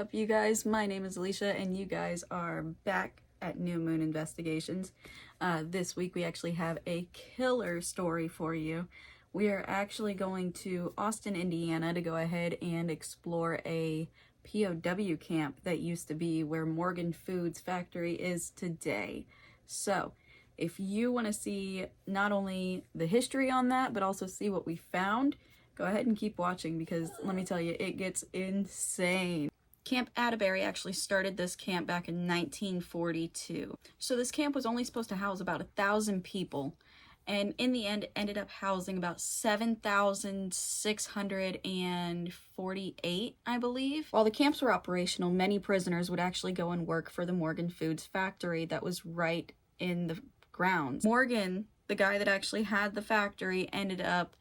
up, you guys? My name is Alicia, and you guys are back at New Moon Investigations. This week we actually have a killer story for you. We are actually going to Austin, Indiana to go ahead and explore a POW camp that used to be where Morgan Foods factory is today. So, if you want to see not only the history on that, but also see what we found, go ahead and keep watching because let me tell you, it gets insane. Camp Atterbury actually started this camp back in 1942. So this camp was only supposed to house about 1,000 people, and in the end it ended up housing about 7,648, I believe. While the camps were operational, many prisoners would actually go and work for the Morgan Foods factory that was right in the grounds. Morgan, the guy that actually had the factory, ended up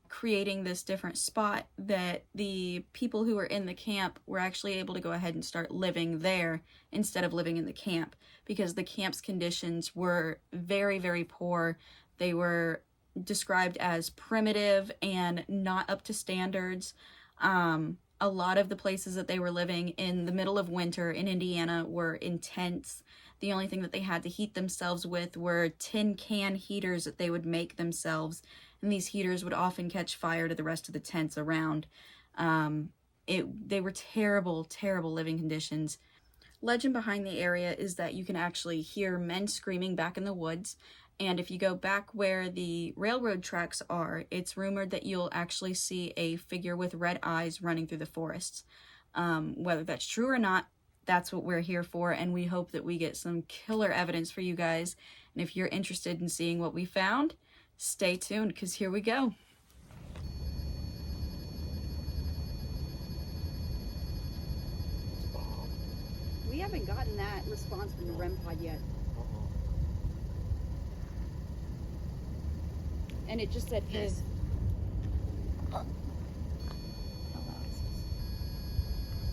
creating this different spot that the people who were in the camp were actually able to go ahead and start living there instead of living in the camp, because the camp's conditions were very, very poor. They were described as primitive and not up to standards. A lot of the places that they were living in the middle of winter in Indiana were in tents. The only thing that they had to heat themselves with were tin can heaters that they would make themselves, and these heaters would often catch fire to the rest of the tents around. They were terrible, terrible living conditions. Legend behind the area is that you can actually hear men screaming back in the woods, and if you go back where the railroad tracks are, it's rumored that you'll actually see a figure with red eyes running through the forests. Whether that's true or not, that's what we're here for, and we hope that we get some killer evidence for you guys. And if you're interested in seeing what we found, stay tuned, because here we go. We haven't gotten that response from the REM pod yet. And it just said his.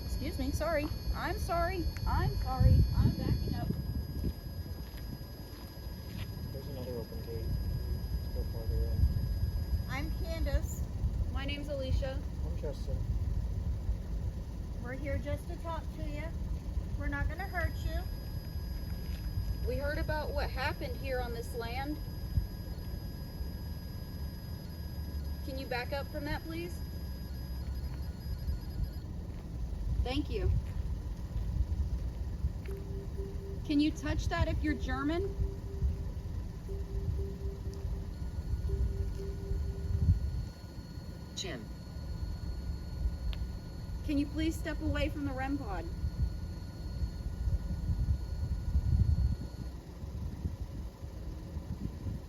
Excuse me, sorry. I'm sorry. I'm backing up. There's another open gate. Go farther in. I'm Candice. My name's Alicia. I'm Justin. We're here just to talk to you. We're not going to hurt you. We heard about what happened here on this land. Can you back up from that, please? Thank you. Can you touch that if you're German? Jim. Can you please step away from the REM pod?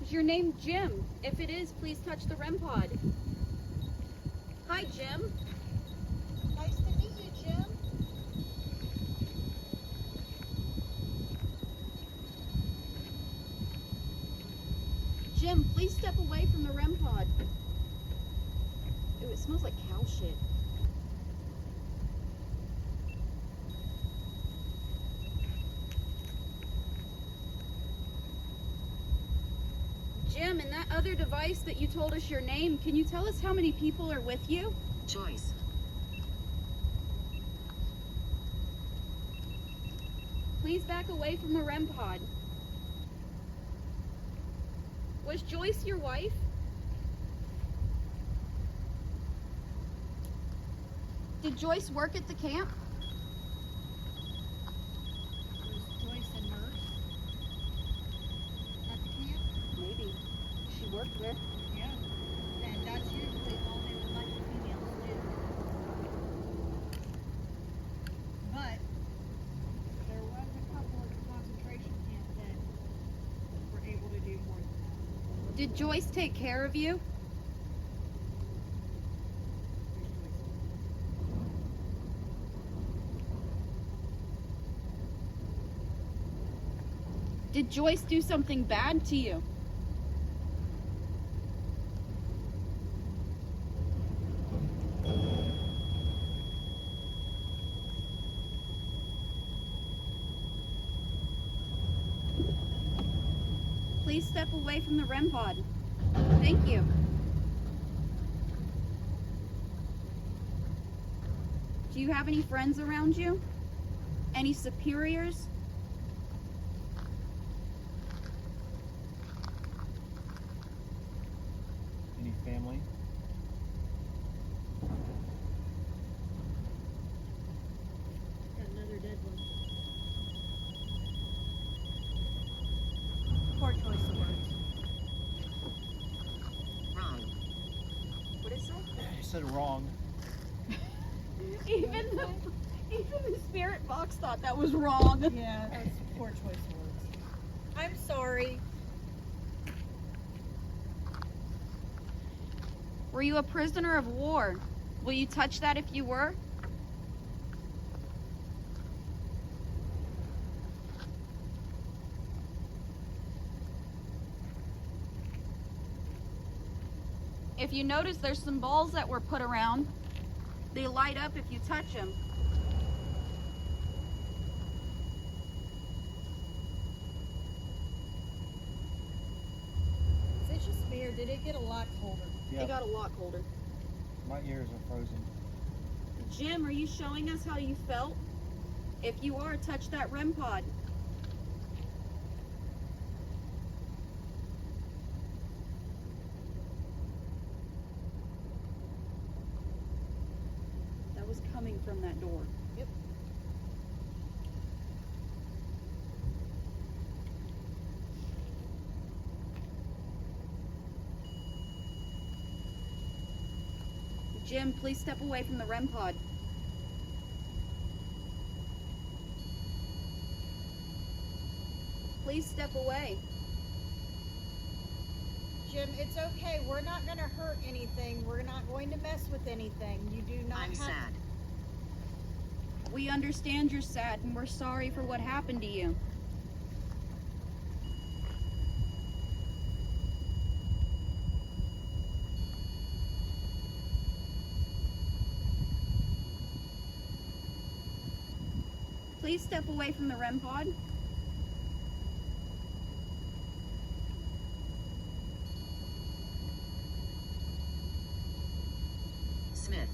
Is your name Jim? If it is, please touch the REM pod. Hi, Jim. Nice to meet you, Jim. Jim, please step away from the REM pod. Ew, it smells like cow shit. Jim, in that other device that you told us your name, can you tell us how many people are with you? Joyce. Please back away from the REM pod. Was Joyce your wife? Did Joyce work at the camp? Was Joyce a nurse at the camp? Maybe. She worked there. Yeah. And that's usually all they would let the females do. But there was a couple of concentration camps that were able to do more than that. Did Joyce take care of you? Did Joyce do something bad to you? Please step away from the REM pod. Thank you. Do you have any friends around you? Any superiors? Any family? Got another dead one. Poor choice of words. Wrong. What is that? You said wrong. Even the spirit box thought that was wrong. Yeah, that's poor choice of words. I'm sorry. Were you a prisoner of war? Will you touch that if you were? If you notice, there's some balls that were put around. They light up if you touch them. Is it just me or did it get a lot colder? Yeah, It got a lot colder. my ears are frozen. Jim, are you showing us how you felt? If you are, touch that REM pod. That was coming from that door. Yep. Jim, please step away from the REM pod. Please step away. Jim, it's okay. We're not going to hurt anything. We're not going to mess with anything. You do not I'm have sad. We understand you're sad and we're sorry for what happened to you. Please step away from the REM pod. Smith.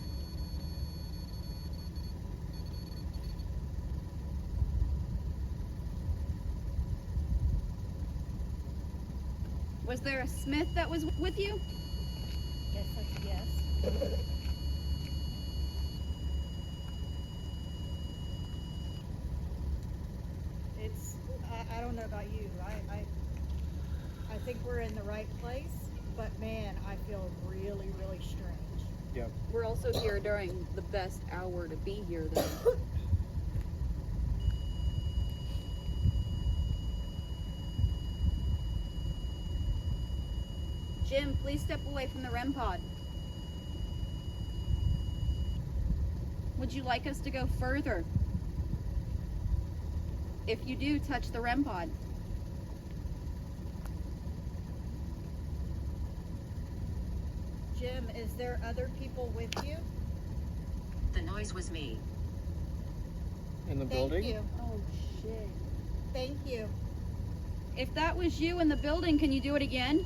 Was there a Smith that was with you? Guess that's a yes. It's, I don't know about you. I think we're in the right place, but man, I feel really, really strange. Yep. We're also here during the best hour to be here, though. Jim, please step away from the REM pod. Would you like us to go further? If you do, touch the REM pod. Jim, is there other people with you? The noise was me. In the Thank building? you. Oh, shit. Thank you. If that was you in the building, can you do it again?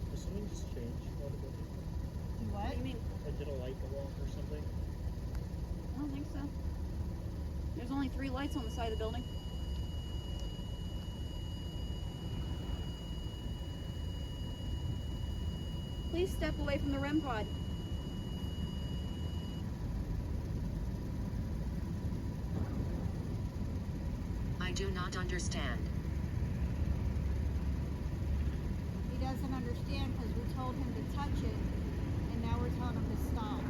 Did something just change on the building? What? What do you mean? Did a light go off or something? I don't think so. There's only 3 lights on the side of the building. Please step away from the REM pod. I do not understand. He doesn't understand because we told him to touch it, and now we're telling him to stop.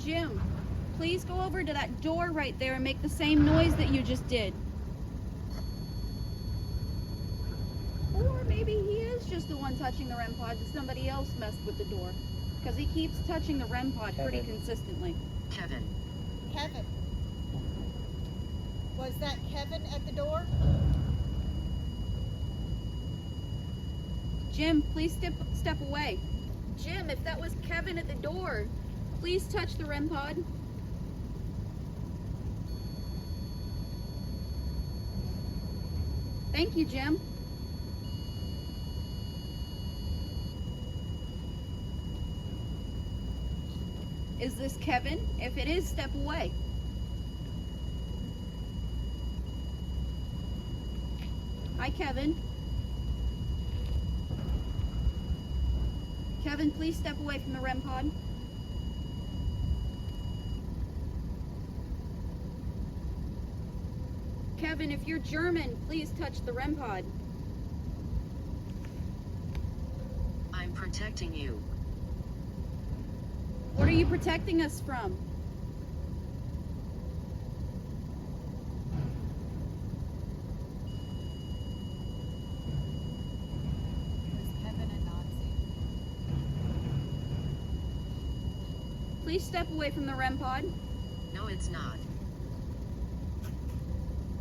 Jim, please go over to that door right there and make the same noise that you just did. Or maybe he is just the one touching the REM pod and somebody else messed with the door. Because he keeps touching the REM pod pretty Kevin. consistently. Kevin. Kevin. Was that Kevin at the door? Jim, please step away. Jim, if that was Kevin at the door, please touch the REM pod? Thank you, Jim. Is this Kevin? If it is, step away. Hi, Kevin. Kevin, please step away from the REM pod. Kevin, if you're German, please touch the REM pod. I'm protecting you. What are you protecting us from? Is Kevin a Nazi? Please step away from the REM pod. No, it's not.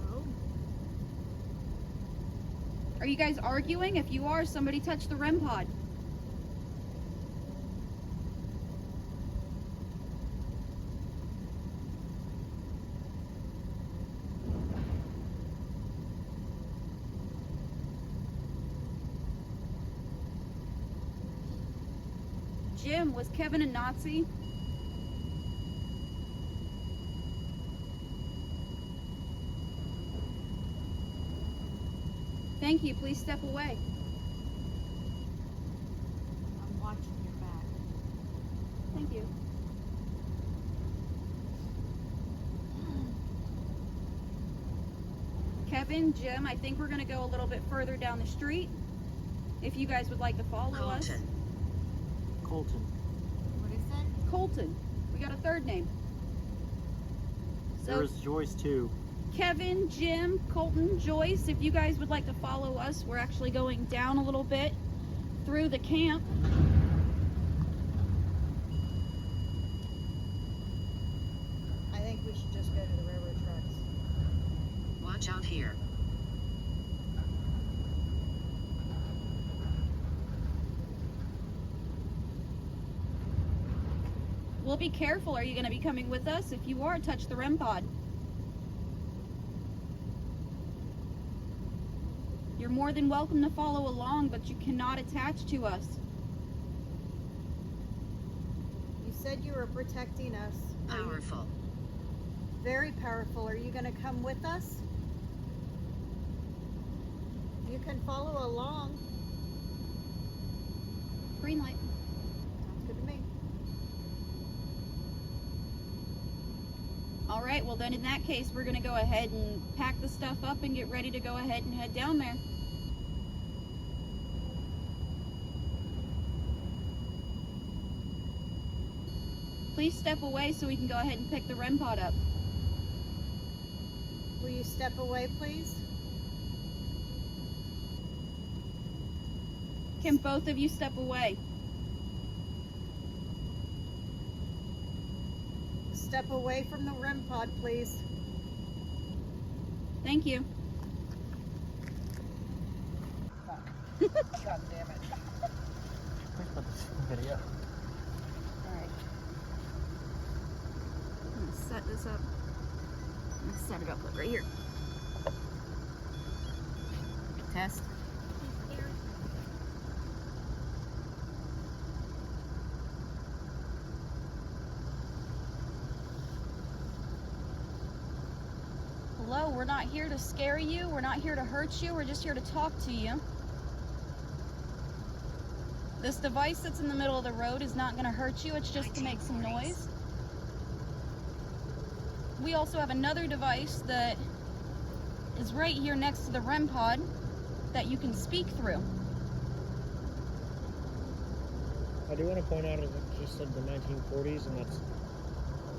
No. Are you guys arguing? If you are, somebody touch the REM pod. Jim, was Kevin a Nazi? Thank you. Please step away. I'm watching your back. Thank you. Kevin, Jim, I think we're going to go a little bit further down the street. If you guys would like to follow us. Colton. Colton. What is that? Colton. We got a third name. There So was Joyce too. Kevin, Jim, Colton, Joyce, if you guys would like to follow us, we're actually going down a little bit through the camp. I think we should just go to the railroad tracks. Watch out here. Well, be careful. Are you going to be coming with us? If you are, touch the REM pod. You're more than welcome to follow along, but you cannot attach to us. You said you were protecting us. Are you Powerful. very powerful. Are you going to come with us? You can follow along. Green light. Sounds good to me. All right, well then in that case, we're going to go ahead and pack the stuff up and get ready to go ahead and head down there. Please step away so we can go ahead and pick the REM pod up. Will you step away, please? Can both of you step away? Step away from the REM pod, please. Thank you. God damn it. Please put this in video. Alright. I'm gonna set this up. I'm gonna set it up like right here. Test. Hello, we're not here to scare you. We're not here to hurt you. We're just here to talk to you. This device that's in the middle of the road is not going to hurt you. It's just to make some noise. We also have another device that is right here next to the REM pod that you can speak through. I do want to point out that she said the 1940s, and that's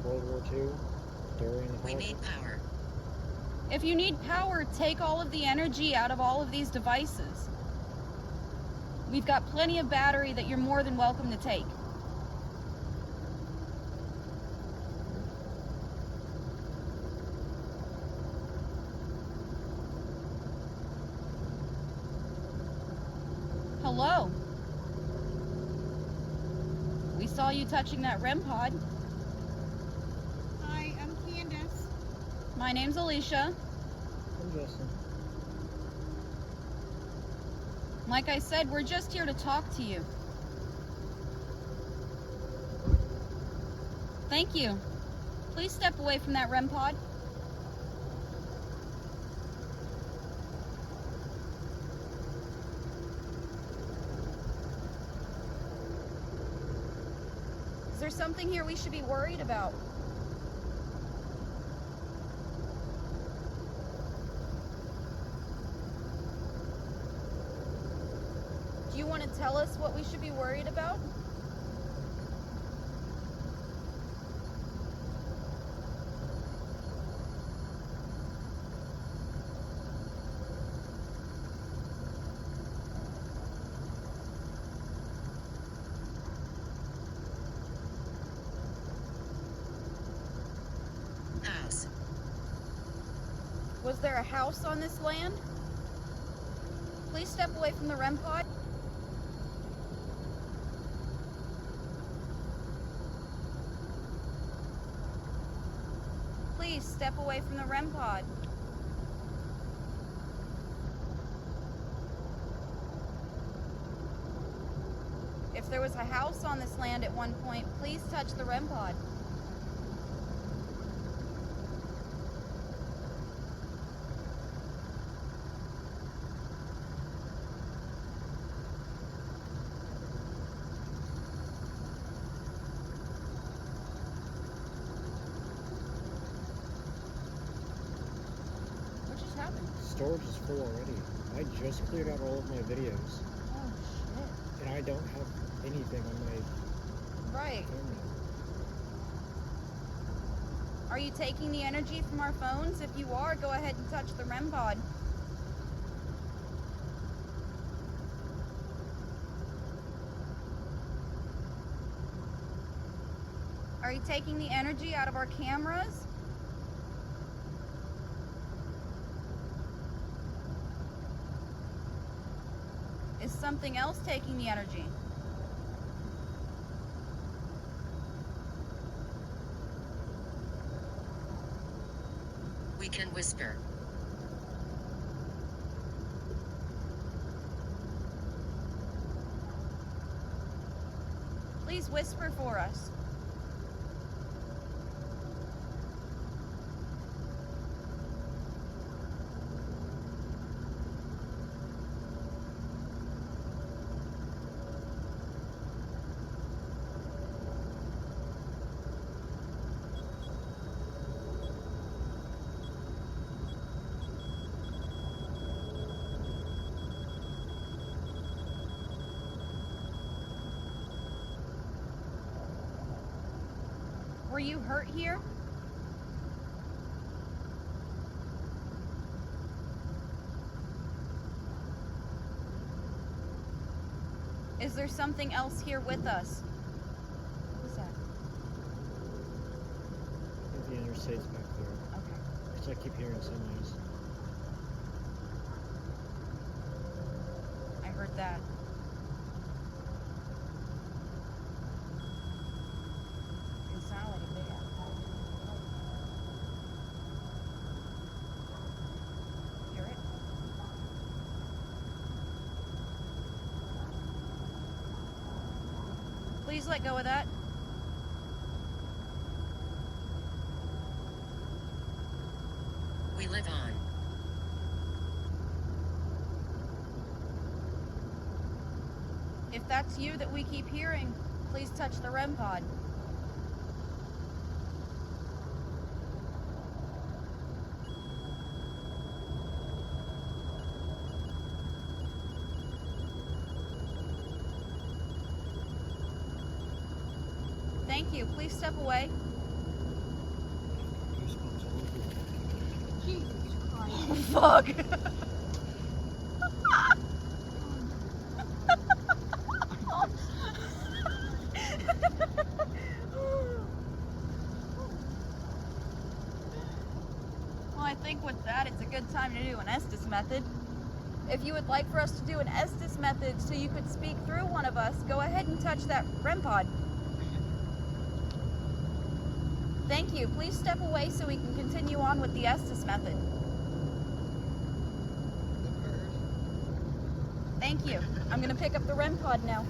World War II during the We Holocaust. need power. If you need power, take all of the energy out of all of these devices. We've got plenty of battery that you're more than welcome to take. Hello. We saw you touching that REM pod. Hi, I'm Candice. My name's Alicia. I'm Justin. Like I said, we're just here to talk to you. Thank you. Please step away from that REM pod. Is there something here we should be worried about? Do you want to tell us what we should be worried about? House. Was there a house on this land? Please step away from the REM pod. Please step away from the REM pod. If there was a house on this land at one point, please touch the REM pod. What just happened? Storage is full already. I just cleared out all of my videos, Oh shit. and I don't have anything on my Right. camera. Are you taking the energy from our phones? If you are, go ahead and touch the REM pod. Are you taking the energy out of our cameras? Is something else taking the energy? We can whisper. Please whisper for us. Were you hurt here? Is there something else here with us? What's that? I think the interstate's back there. Okay. Because I keep hearing semis. I heard that. It sounded like a big ass car. Hear it? Please let go of that. We live on. If that's you that we keep hearing, please touch the REM pod. Thank you. Please step away. Goosebumps all over. Jesus Christ. Oh, fuck. Well, I think with that, it's a good time to do an Estes method. If you would like for us to do an Estes method so you could speak through one of us, go ahead and touch that REM pod. Thank you. Please step away so we can continue on with the Estes method. Thank you. I'm going to pick up the REM pod now.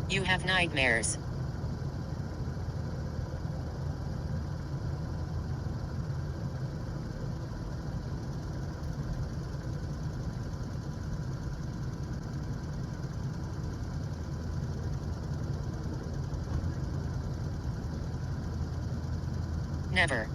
You have nightmares. Never.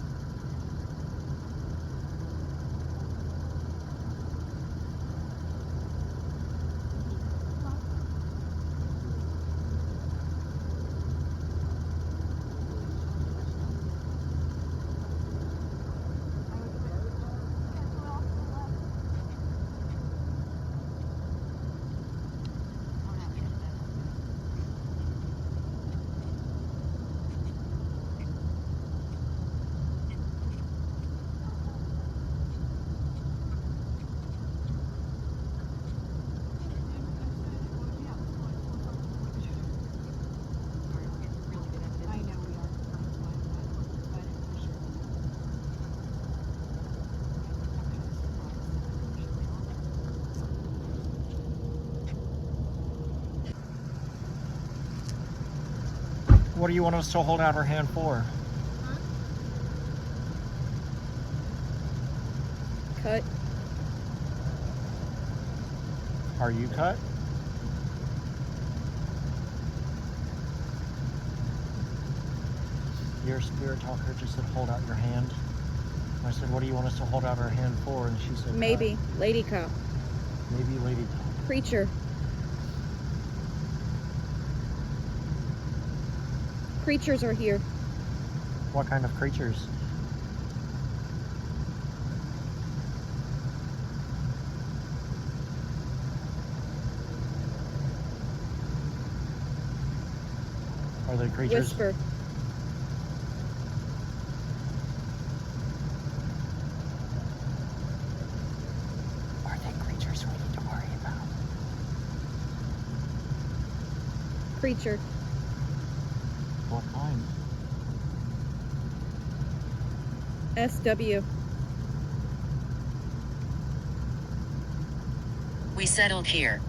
What do you want us to hold out our hand for? Cut. Are you cut? Your spirit talker just said hold out your hand. I said, what do you want us to hold out our hand for? And she said, Maybe. Lady cop. Maybe lady cop. Creature. Creatures are here. What kind of creatures? Are they creatures? Whisper. Are they creatures we need to worry about? Creature. What kind? SW. We settled here.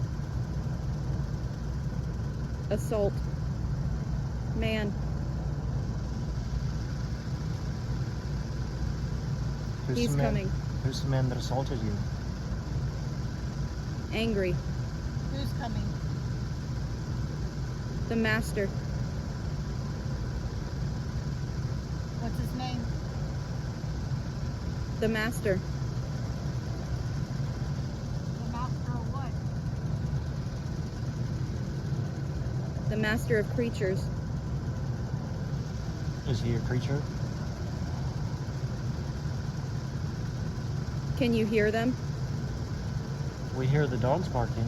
Assault. Man. He's the man, coming. Who's the man that assaulted you? Angry. Who's coming? The master. What's his name? The master. The master of what? The master of creatures. Is he a creature? Can you hear them? We hear the dogs barking.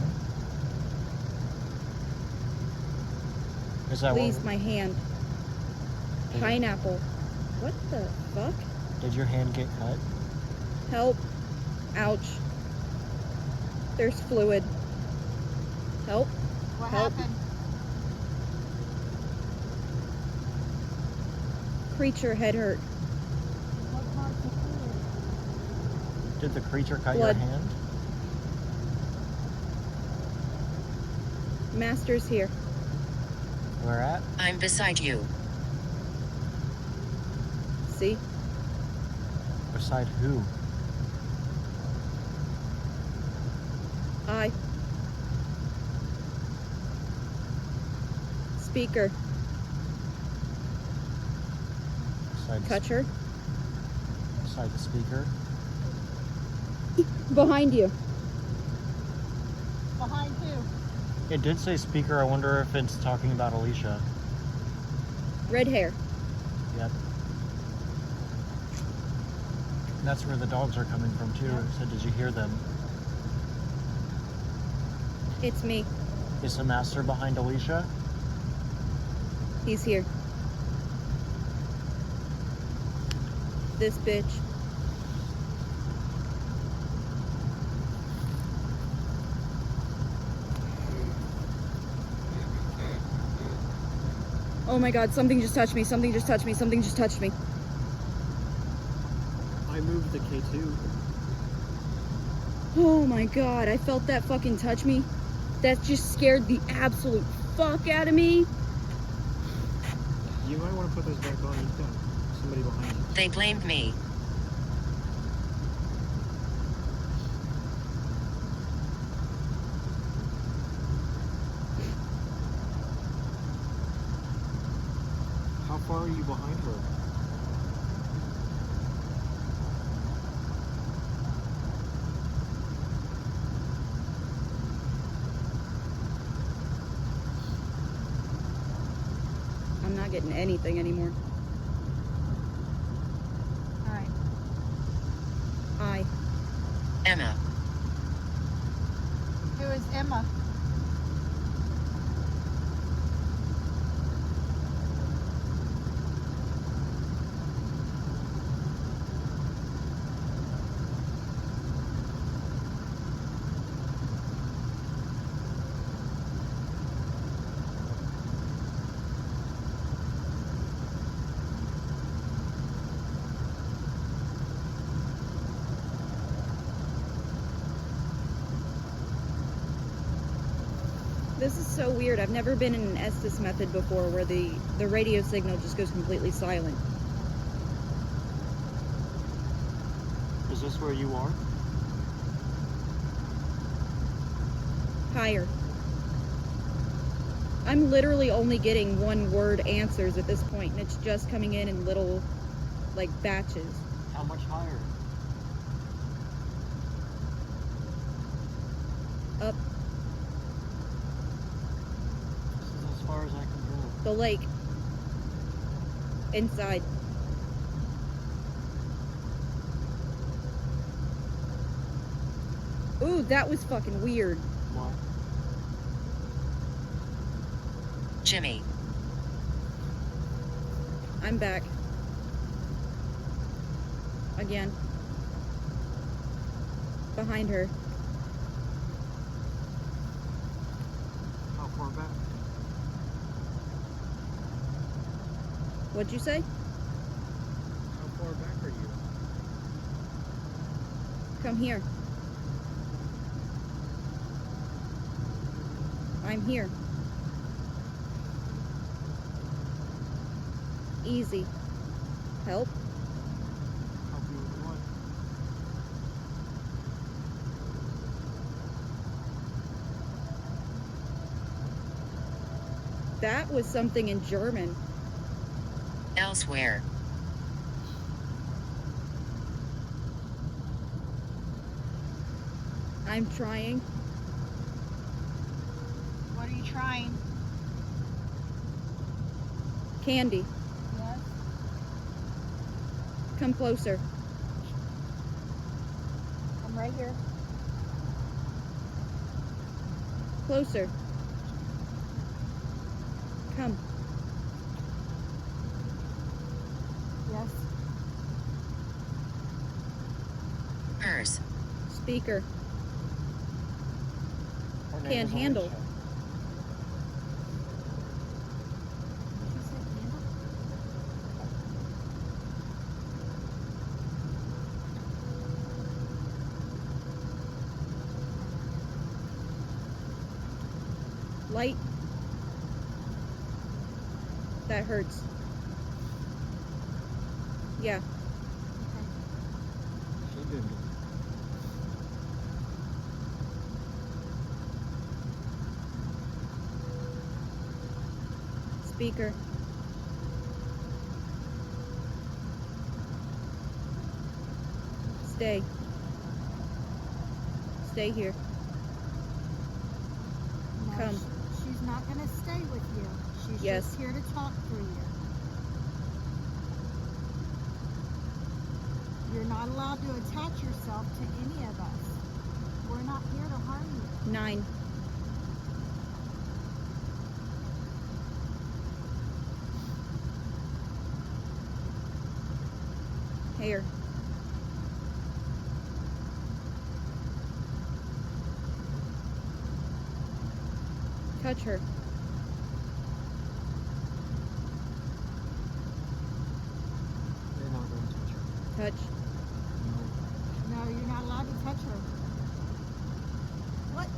Is that Please, what? my hand. Did, Pineapple. What the fuck? did your hand get cut? Help. Ouch. There's fluid. Help. What Help. happened? Creature head hurt. What caused the fluid? Did the creature cut Blood. your hand? Master's here. Where at? I'm beside you. See? Beside who? I. Speaker. Touch her. Beside the speaker. Behind you. Behind who? It did say speaker. I wonder if it's talking about Alicia. Red hair. Yep. And that's where the dogs are coming from too. Yep. So did you hear them? It's me. Is the master behind Alicia? He's here. This bitch. Oh my god, something just touched me, something just touched me, something just touched me. I moved the K2. Oh my god, I felt that fucking touch me. That just scared the absolute fuck out of me. You might want to put those back on. You've got somebody behind you. They blamed me. How far are you behind her? I'm not getting anything anymore. Alright. Hi. Emma. Who is Emma? This is so weird. I've never been in an Estes method before where the radio signal just goes completely silent. Is this where you are? Higher. I'm literally only getting one word answers at this point, and it's just coming in little, like, batches. How much higher? Up This is as far as I can go. the lake. Inside. Ooh, that was fucking weird. What? Jimmy. I'm back. Again. Behind her. How far back? What'd you say? How far back are you? Come here. I'm here. Easy. Help? Help you with what? That was something in German. Elsewhere. I'm trying. What are you trying? Candy, Yes. come closer. I'm right here. Closer. Come. Yes. Hers. Speaker. Her name Can't is handle. Alicia. She said Emma? Light. That hurts. Yeah. She did. Speaker. Stay. Stay here. No, Come. She's not going to stay with you. She's Yes. just here to talk for you. You're not allowed to attach yourself to any of us. We're not here to harm you. 9. Here. Touch her. You're not going to touch her. Touch. No. No, you're not allowed to touch her. What?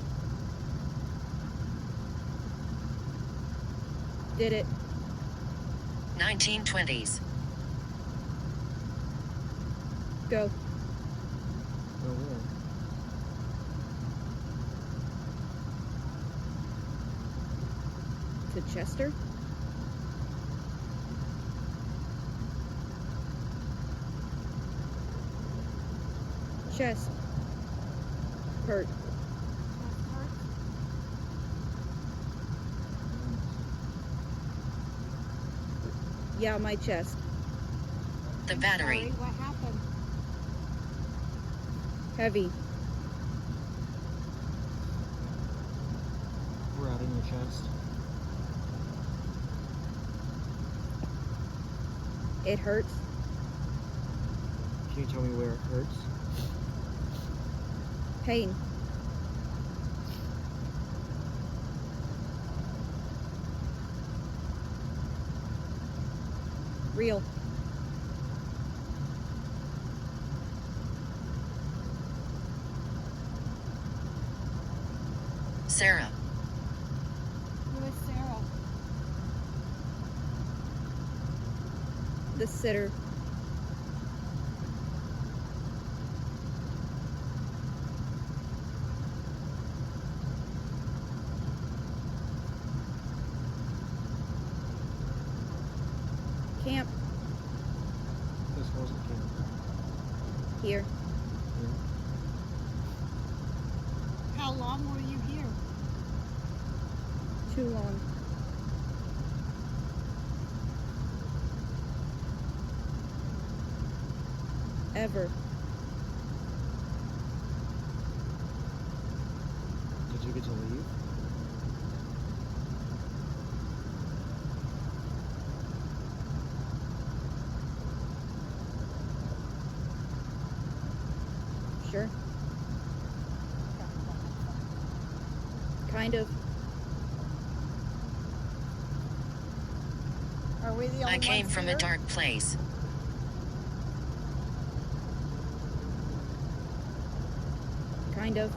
Did it. 1920s. Go. Go where? To Chester. Chest. Hurt. Chest hurts? Yeah, my chest. The I'm battery. sorry, what happened? Heavy. We're out in your chest. It hurts. Can you tell me where it hurts? Pain. Real. Sarah. Who is Sarah? The sitter. Camp. This wasn't camp. Here. Yeah. How long were you here? Too long. Ever. Did you get to leave? Sure. Kind of. Are we the only I came ones from here? a dark place. Kind of.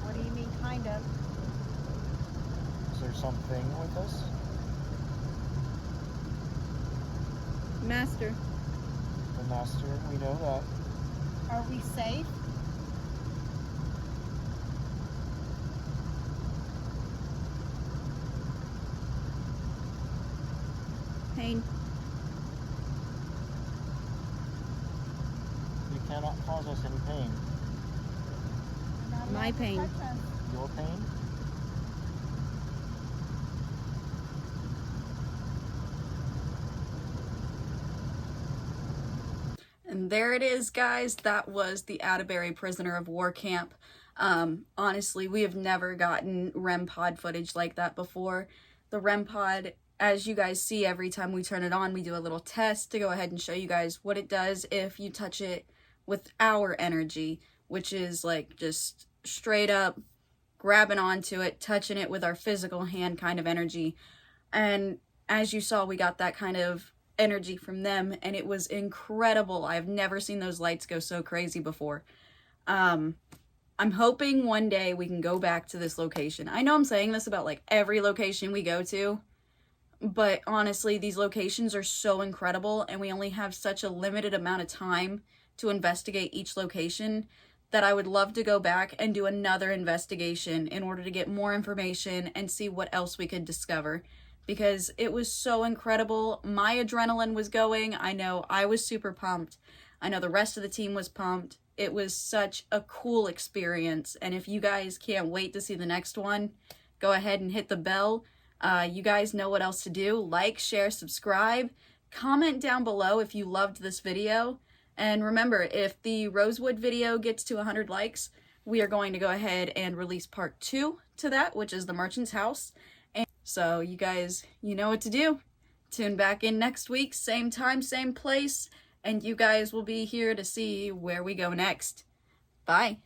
What do you mean, kind of? Is there something with us? Master. The master, we know that. Are we safe? Pain. You cannot cause us any pain. You're not My allowed to pain. touch us. Your pain? And there it is, guys. That was the Atterbury Prisoner of War Camp. Honestly, we have never gotten REM pod footage like that before. The REM pod, as you guys see, every time we turn it on, we do a little test to go ahead and show you guys what it does if you touch it with our energy, which is like just straight up grabbing onto it, touching it with our physical hand kind of energy. And as you saw, we got that kind of energy from them, and it was incredible. I've never seen those lights go so crazy before. I'm hoping one day we can go back to this location. I know I'm saying this about like every location we go to, but honestly, these locations are so incredible, and we only have such a limited amount of time to investigate each location that I would love to go back and do another investigation in order to get more information and see what else we could discover, because it was so incredible. My adrenaline was going. I know I was super pumped. I know the rest of the team was pumped. It was such a cool experience, and if you guys can't wait to see the next one, go ahead and hit the bell. You guys know what else to do. Like, share, subscribe. Comment down below if you loved this video. And remember, if the Rosewood video gets to 100 likes, we are going to go ahead and release part 2 to that, which is the Merchant's House. And so you guys, you know what to do. Tune back in next week, same time, same place, and you guys will be here to see where we go next. Bye.